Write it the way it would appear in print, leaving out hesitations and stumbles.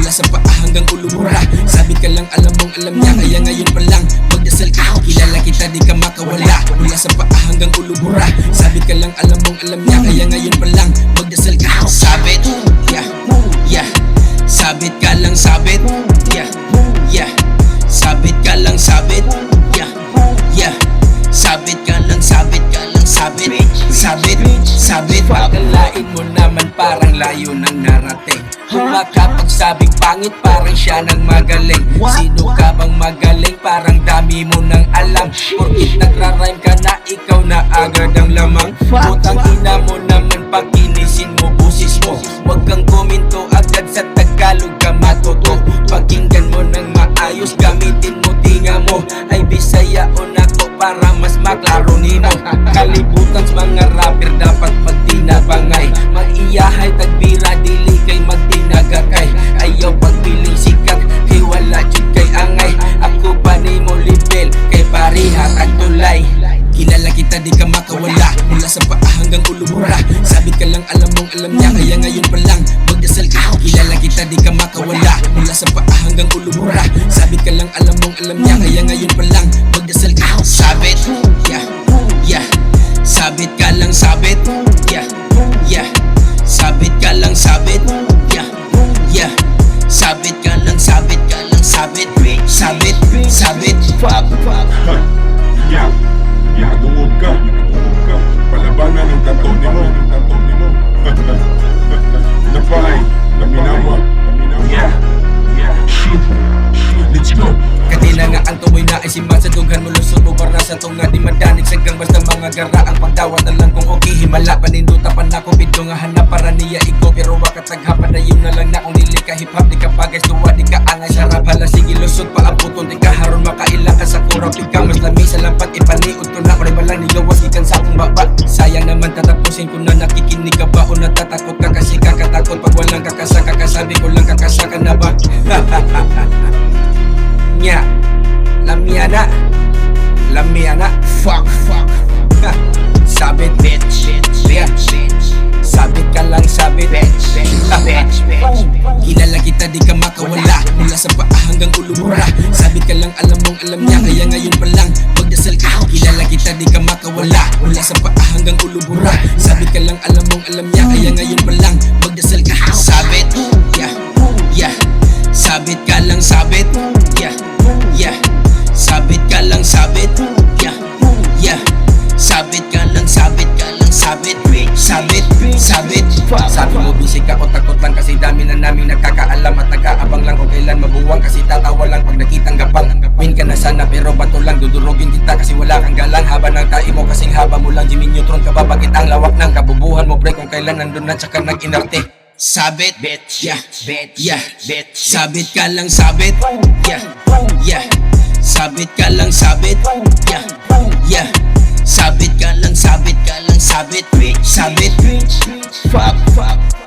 mula sa paa hanggang ulo mura. Sabit ka lang, alam mong alam niya, kaya ngayon pa lang magdasal ka. Kilala kita, di ka makawala, mula sa paa hanggang ulo mura. Sabit ka lang, alam mong alam niya, kaya ngayon pa lang magdasal ka. Sabit, yeah, yeah. Sabit ka lang, sabit, yeah, yeah. Sabit ka lang, sabit, yeah, yeah. Sabit ka lang, sabit ka lang, sabit, sabit, sabit. Pagkalain mo naman parang layo ng narating. Humakapag-sabing pangit parang siya nang magaling. Sino ka bang magaling? Parang dami mo nang alam. Porkit nagra-rhyme ka na, ikaw na agad ang lamang. Putang ina mo naman, pagkinisin mo busis mo. Huwag kang komento agad sa Tagalog ka matuto. Pakinggan mo nang maayos, gamitin mo tinga mo. Ay Bisaya o nako para mas maklaro nimo. Kalibutan sa mga rapper dapat magtinabangay. Maiyahay tagbira dili kay magtinagakay. Ayaw pagpiling sikat kay wala jud kay angay. Ako pa nimo level kay pariha kag tulay. Kilala kita, di ka makawala, mula sa paa hanggang ulo mura. Sabit ka lang, alam mong alam niya, kaya ngayon pa lang magdasal ka. Kilala kita, di ka makawala, mula sa paa hanggang ulo mura. Sabit ka lang, alam mong alam niya, kaya ngayon pa lang magdasal ka. Sabit, yeah, yeah. Sabit ka lang, sabit, yeah, yeah. Sabit ka lang, sabit, yeah, yeah. Sabit ka lang, sabit ka lang, sabit, sabit, sabit. Yeah. Tungod ka, palabanan ng tattoo ni mo. Napay, naminawa. Yeah, shit, let's go. Kanina nga ang tumoy na ay simba sa dughan mo lusot mo para sa tong nga di madanig sagang basta mga gara ang pagdawat na lang kung okay himala paninduta pa na ko bidyo nga hanap para niya iko pero wakataghapan na yun na lang na kung dili ka hip hop di ka bagay suwa di ka angay sarap hala sige lusot pa ang puton di ka haron makailang ka sa kurap di ka mas lami sa lampat ipaniod ko na pare balang nigawas ikan sa akong baba sayang naman tatapusin ko na nakikinig ka ba o natatakot ka kasi kakatakot pag walang kakasaka kasabi ko lang kakasaka na ba nya lamiana fuck sabit bitch sabit ka lang sabit bitch kilala kita di ka makawala mula sa paa hanggang ulo mura sabit ka lang alam mong alam niya kaya ngayon pa lang magdasal ka kilala kita di ka makawala mula sa paa hanggang ulo mura sabit ka lang alam mong alam niya kaya ngayon pa lang magdasal ka sabit yeah yeah sabit ka lang sabit yeah yeah sabit ka lang sabit yeah yeah sabit ka lang sabit sabit sabit sabi mo bisig ako takot lang kasi dami na naming nakakaalam at nag-aabang lang kung kailan mabuwang kasi tatawa lang pag nakitang gapang win ka na sana pero bato lang dudurugin kita kasi wala kang galang haba ng tae mo kasing haba mo lang Jimmy Neutron ka ba bakit ang lawak ng kabubuhan mo pre kung kailan nandun na tsaka nag-inarte sabit bitch yeah yeah bitch sabit ka lang sabit yeah yeah sabit ka lang sabit yeah yeah sabit ka lang sabit sabit fuck